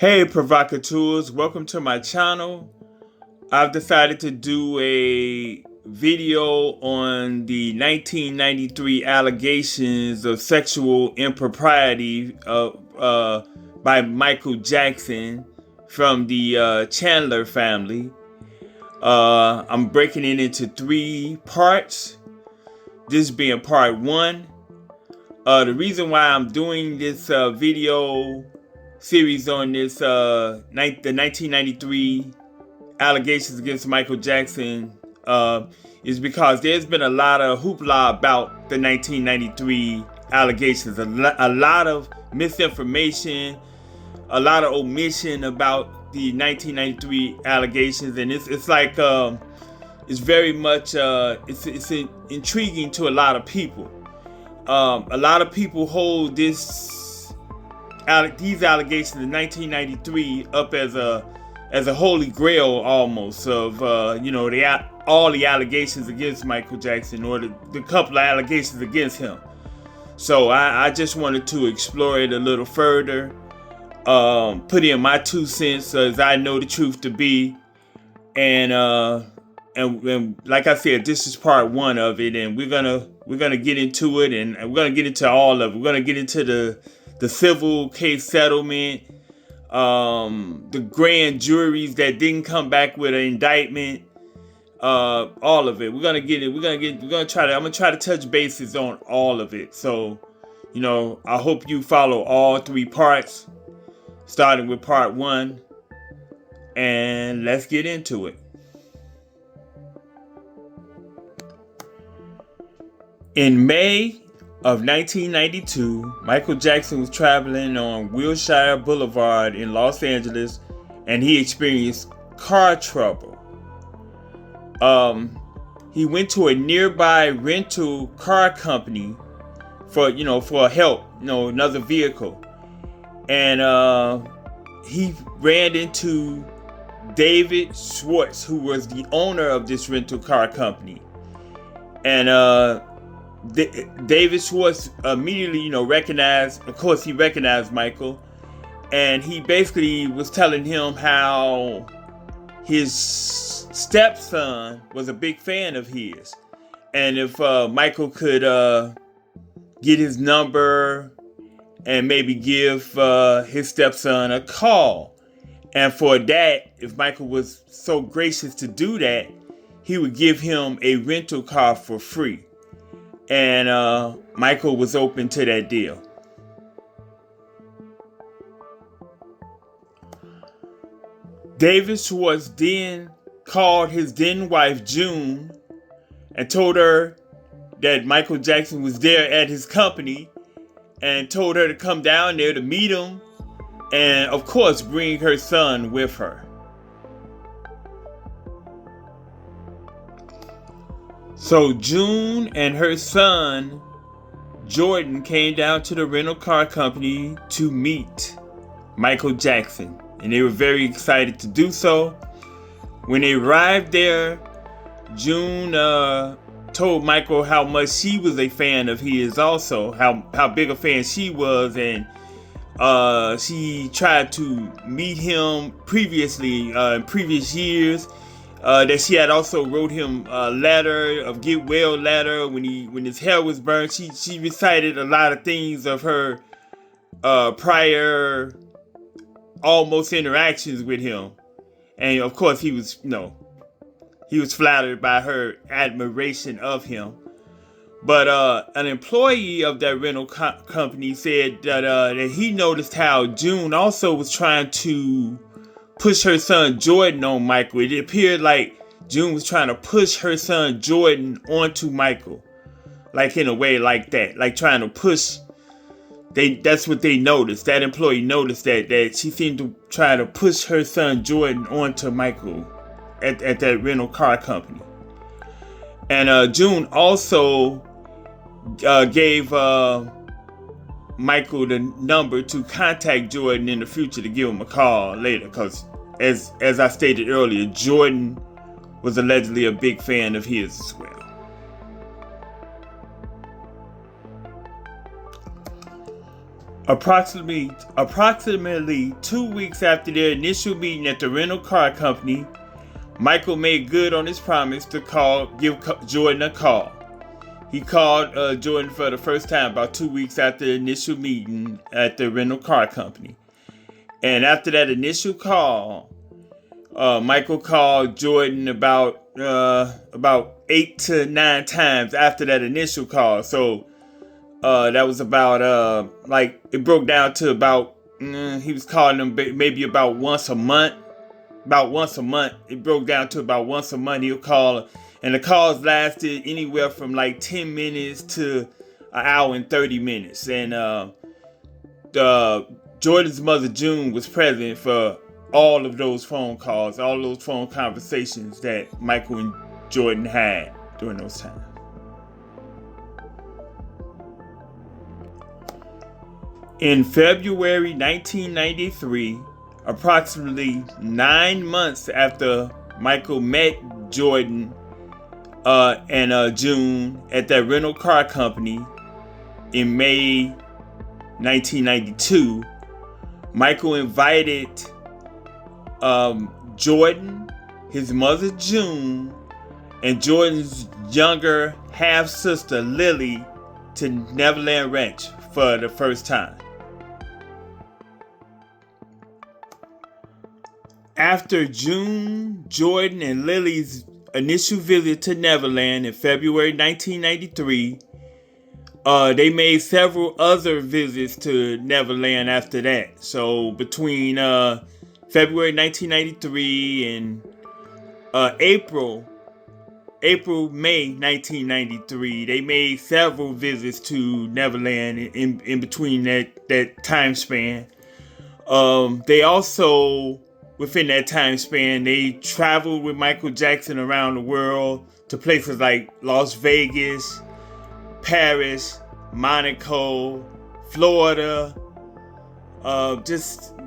Hey provocateurs, welcome to my channel. I've decided to do a video on the 1993 allegations of sexual impropriety by Michael Jackson from the Chandler family. I'm breaking it into 3 parts, this being part 1. The reason why I'm doing this video series on this the 1993 allegations against Michael Jackson is because there's been a lot of hoopla about the 1993 allegations, a lot of misinformation, a lot of omission about the 1993 allegations, and it's like it's very much it's intriguing to a lot of people. A lot of people hold these allegations in 1993 up as a holy grail almost of all the allegations against Michael Jackson, or the couple of allegations against him. So I just wanted to explore it a little further, put in my 2 cents as I know the truth to be, and like I said, this is part 1 of it, and we're gonna get into it, and we're gonna get into all of it. We're gonna get into the civil case settlement, the grand juries that didn't come back with an indictment, all of it. I'm gonna try to touch bases on all of it. So, I hope you follow all 3 parts, starting with part 1, and let's get into it. In May of 1992, Michael Jackson was traveling on Wilshire Boulevard in Los Angeles, and he experienced car trouble. He went to a nearby rental car company for help, another vehicle, and he ran into David Schwartz, who was the owner of this rental car company, and David Schwartz immediately, recognized Michael, and he basically was telling him how his stepson was a big fan of his, and if Michael could get his number and maybe give his stepson a call, and for that, if Michael was so gracious to do that, he would give him a rental car for free. And Michael was open to that deal. David Schwartz then called his then wife June and told her that Michael Jackson was there at his company, and told her to come down there to meet him, and of course bring her son with her. So June and her son, Jordan, came down to the rental car company to meet Michael Jackson, and they were very excited to do so. When they arrived there, June told Michael how much she was a fan of his also, how big a fan she was, and she tried to meet him previously, in previous years. That she had also wrote him a letter, a get well letter, when his hair was burned. She recited a lot of things of her prior almost interactions with him, and of course he was flattered by her admiration of him. But an employee of that rental company said that he noticed how June also was trying to push her son Jordan on Michael. It appeared like June was trying to push her son Jordan onto Michael, like in a way like that, like trying to push. That's what they noticed. That employee noticed that she seemed to try to push her son Jordan onto Michael at that rental car company. And June also gave Michael the number to contact Jordan in the future to give him a call later, because as I stated earlier, Jordan was allegedly a big fan of his as well. Approximately 2 weeks after their initial meeting at the rental car company, Michael made good on his promise to give Jordan a call. He called Jordan for the first time about 2 weeks after the initial meeting at the rental car company. And after that initial call, Michael called Jordan about 8 to 9 times after that initial call. So that was about it broke down to about he was calling him maybe about once a month. About once a month. It broke down to about once a month he'll call, and the calls lasted anywhere from like 10 minutes to an hour and 30 minutes. And Jordan's mother June was present for all of those phone calls, all those phone conversations that Michael and Jordan had during those times. In February 1993, approximately 9 months after Michael met Jordan and June at that rental car company in May 1992, Michael invited Jordan, his mother June, and Jordan's younger half-sister Lily to Neverland Ranch for the first time. After June, Jordan, and Lily's initial visit to Neverland in February 1993, they made several other visits to Neverland after that. So between February 1993 and May 1993, they made several visits to Neverland in between that time span. They also, within that time span, they traveled with Michael Jackson around the world to places like Las Vegas, Paris, Monaco, Florida.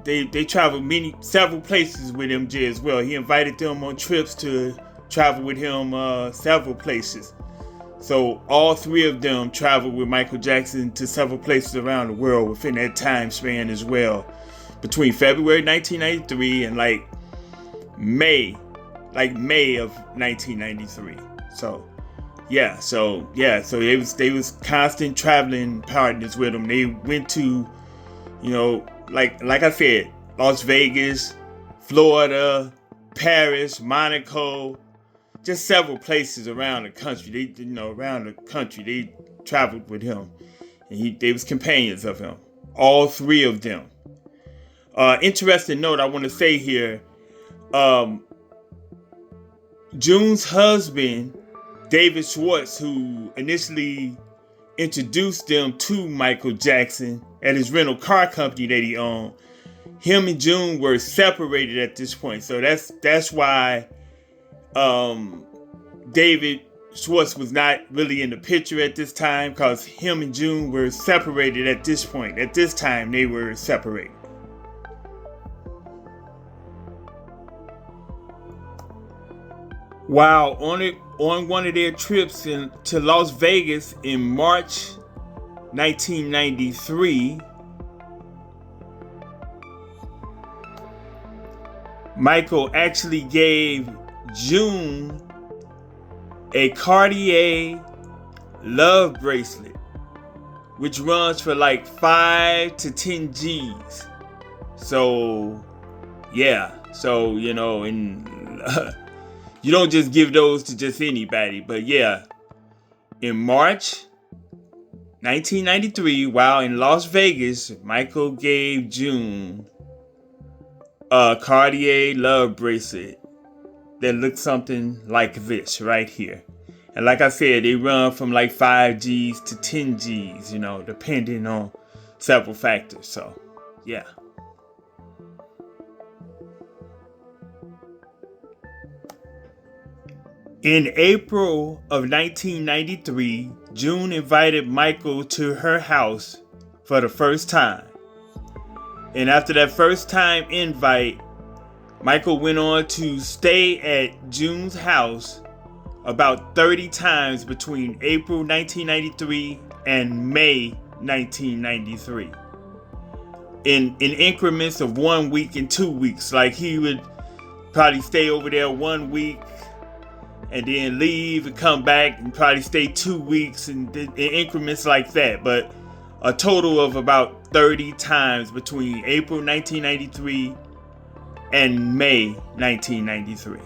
They traveled several places with MJ as well. He invited them on trips to travel with him several places. So all three of them traveled with Michael Jackson to several places around the world within that time span as well, between February 1993 and May of 1993. So they was constant traveling partners with him. They went to, like I said, Las Vegas, Florida, Paris, Monaco, just several places around the country. They traveled with him, and they was companions of him. All three of them. Interesting note I want to say here. June's husband, David Schwartz, who initially introduced them to Michael Jackson at his rental car company that he owned, him and June were separated at this point. So that's why David Schwartz was not really in the picture at this time, because him and June were separated at this point. At this time, they were separated. While on one of their trips to Las Vegas in March 1993, Michael actually gave June a Cartier love bracelet, which runs for 5 to 10 G's. So, yeah. So, and you don't just give those to just anybody. But yeah, in March 1993, while in Las Vegas, Michael gave June a Cartier love bracelet that looked something like this right here. And like I said, they run from 5 G's to 10 G's, depending on several factors. So, yeah. In April of 1993, June invited Michael to her house for the first time. And after that first time invite, Michael went on to stay at June's house about 30 times between April 1993 and May 1993. in increments of 1 week and 2 weeks. Like he would probably stay over there 1 week and then leave and come back and probably stay 2 weeks and in increments like that. But a total of about 30 times between April 1993 and May 1993.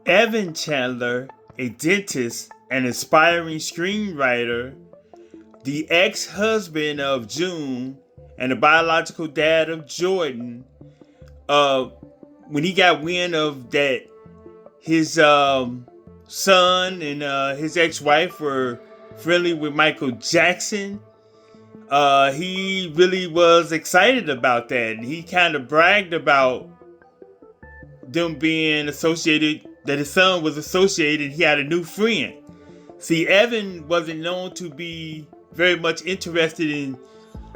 Evan Chandler, a dentist and aspiring screenwriter, the ex-husband of June and the biological dad of Jordan, when he got wind of that his son and his ex-wife were friendly with MichaelJackson, he really was excited about that. And he kind of bragged about them being associated, that his son was associated. He had a new friend. See, Evan wasn't known to be very much interested in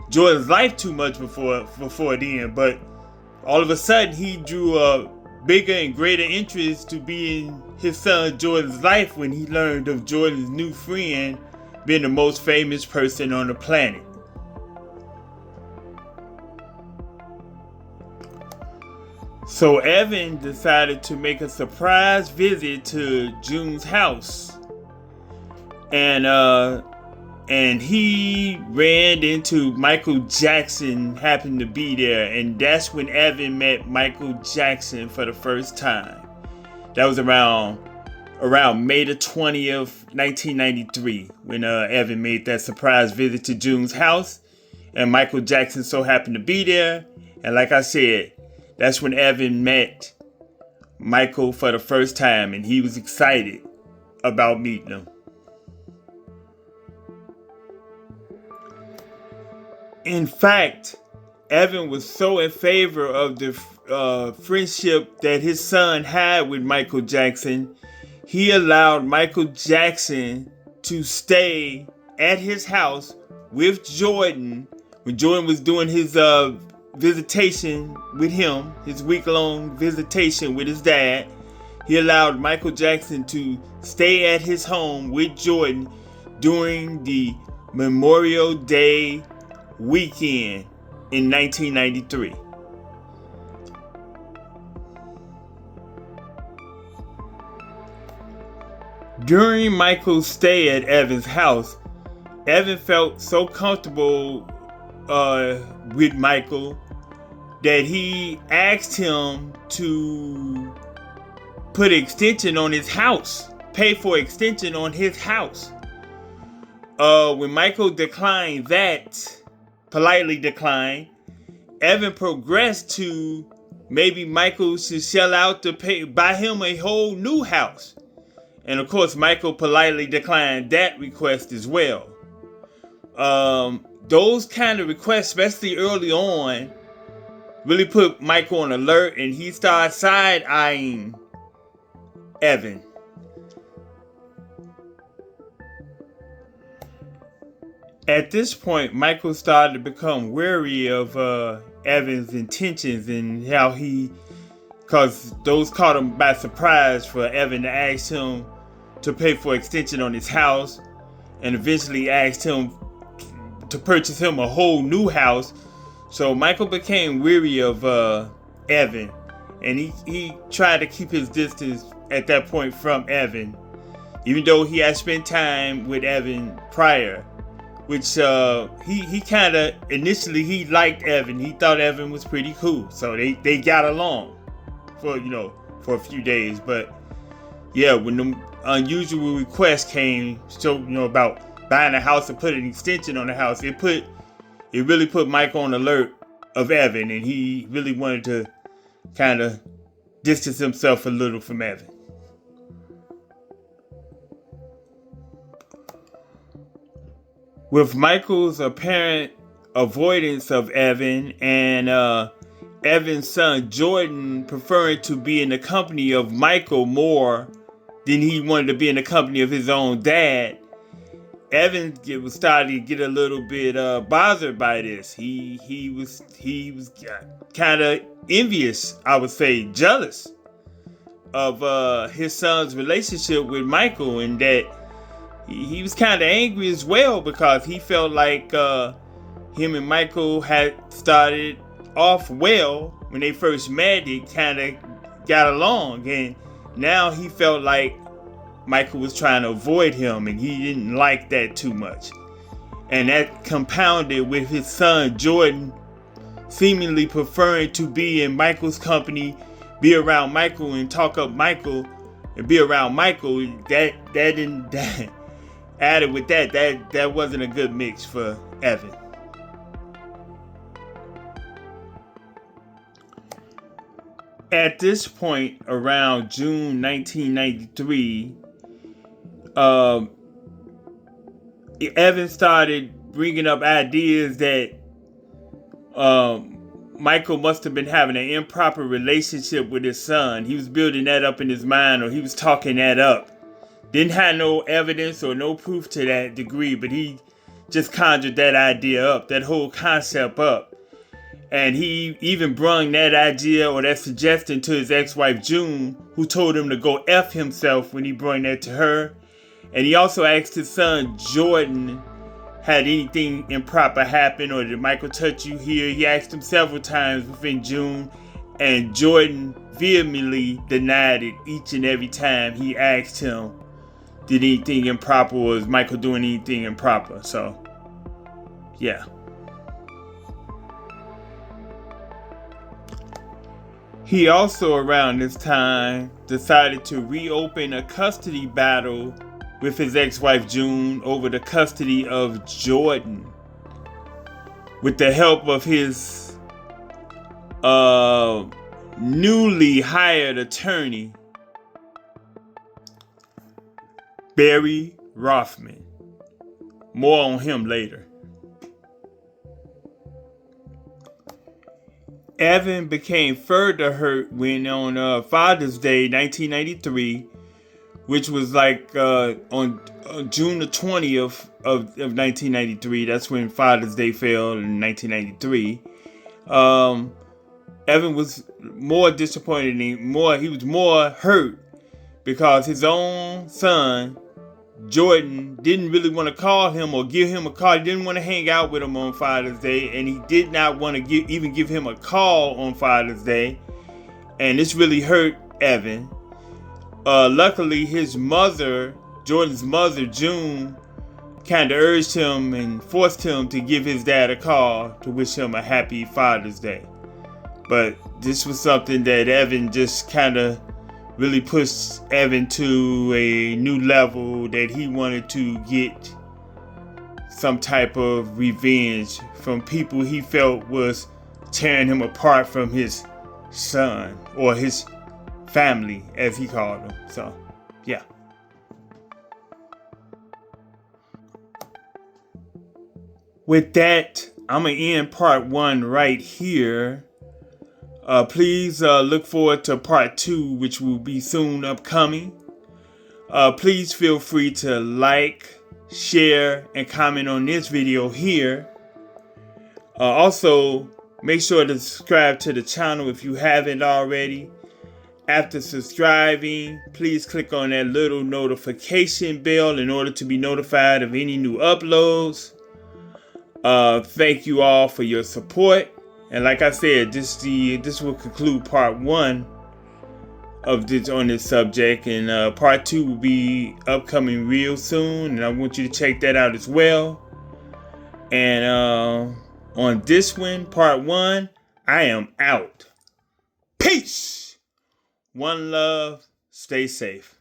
Jordan's life too much before then, but all of a sudden he drew a bigger and greater interest to be in his son Jordan's life when he learned of Jordan's new friend being the most famous person on the planet. So Evan decided to make a surprise visit to June's house, and he ran into MichaelJackson, happened to be there, and that's when Evan met MichaelJackson for the first time. That was around May the 20th, 1993, when Evan made that surprise visit to June's house, and MichaelJackson so happened to be there. And like I said, that's when Evan met Michael for the first time, and he was excited about meeting him. In fact, Evan was so in favor of the friendship that his son had with MichaelJackson, he allowed MichaelJackson to stay at his house with Jordan when Jordan was doing his visitation with him, his week-long visitation with his dad. He allowed MichaelJackson to stay at his home with Jordan during the Memorial Day weekend in 1993. During Michael's stay at Evan's house, Evan felt so comfortable with Michael that he asked him to put an extension on his house, pay for extension on his house. When Michael declined that, politely declined, Evan progressed to maybe Michael should shell out to buy him a whole new house. And of course, Michael politely declined that request as well. Those kind of requests, especially early on, really put Michael on alert, and he started side-eyeing Evan. At this point, Michael started to become wary of Evan's intentions and how because those caught him by surprise for Evan to ask him to pay for extension on his house, and eventually asked him to purchase him a whole new house. So Michael became weary of Evan, and he tried to keep his distance at that point from Evan, even though he had spent time with Evan prior. Which he kind of initially he liked Evan. He thought Evan was pretty cool, so they got along for a few days. But yeah, when the unusual request came, about buying a house and putting an extension on the house, it really put Mike on alert of Evan, and he really wanted to kind of distance himself a little from Evan. With Michael's apparent avoidance of Evan and Evan's son Jordan preferring to be in the company of Michael more than he wanted to be in the company of his own dad, Evan was starting to get a little bit bothered by this. He was kind of envious, I would say, jealous of his son's relationship with Michael, and that he was kind of angry as well because he felt like him and Michael had started off well when they first met. They kind of got along, and now he felt like Michael was trying to avoid him, and he didn't like that too much. And that compounded with his son Jordan seemingly preferring to be in Michael's company, be around Michael and talk up Michael and be around Michael. That added with that wasn't a good mix for Evan. At this point, around June 1993, Evan started bringing up ideas that Michael must have been having an improper relationship with his son. He was building that up in his mind, or he was talking that up. Didn't have no evidence or no proof to that degree, but he just conjured that idea up, that whole concept up. And he even brung that idea or that suggestion to his ex-wife June, who told him to go F himself when he brought that to her. And he also asked his son Jordan, had anything improper happen, or did Michael touch you here? He asked him several times within June, and Jordan vehemently denied it each and every time he asked him, did anything improper, or was Michael doing anything improper? So, yeah. He also, around this time, decided to reopen a custody battle with his ex-wife June over the custody of Jordan, with the help of his newly hired attorney, Barry Rothman. More on him later. Evan became further hurt when on Father's Day 1993, which was like on June the 20th of 1993. That's when Father's Day fell in 1993. Evan was more disappointed and he was more hurt because his own son, Jordan, didn't really want to call him or give him a call. He didn't want to hang out with him on Father's Day, and he did not want to even give him a call on Father's Day. And this really hurt Evan. Luckily, his mother, Jordan's mother, June, kind of urged him and forced him to give his dad a call to wish him a happy Father's Day. But this was something that Evan just kind of really pushed Evan to a new level, that he wanted to get some type of revenge from people he felt was tearing him apart from his son, or his family, as he called them. So, yeah. With that, I'm going to end part 1 right here. Please look forward to part 2, which will be soon upcoming. Please feel free to like, share, and comment on this video here. Also, make sure to subscribe to the channel if you haven't already. After subscribing, please click on that little notification bell in order to be notified of any new uploads. Thank you all for your support. And like I said, this will conclude part 1 of this on this subject, and part 2 will be upcoming real soon, and I want you to check that out as well. And on this one, part 1, I am out. Peace. One love. Stay safe.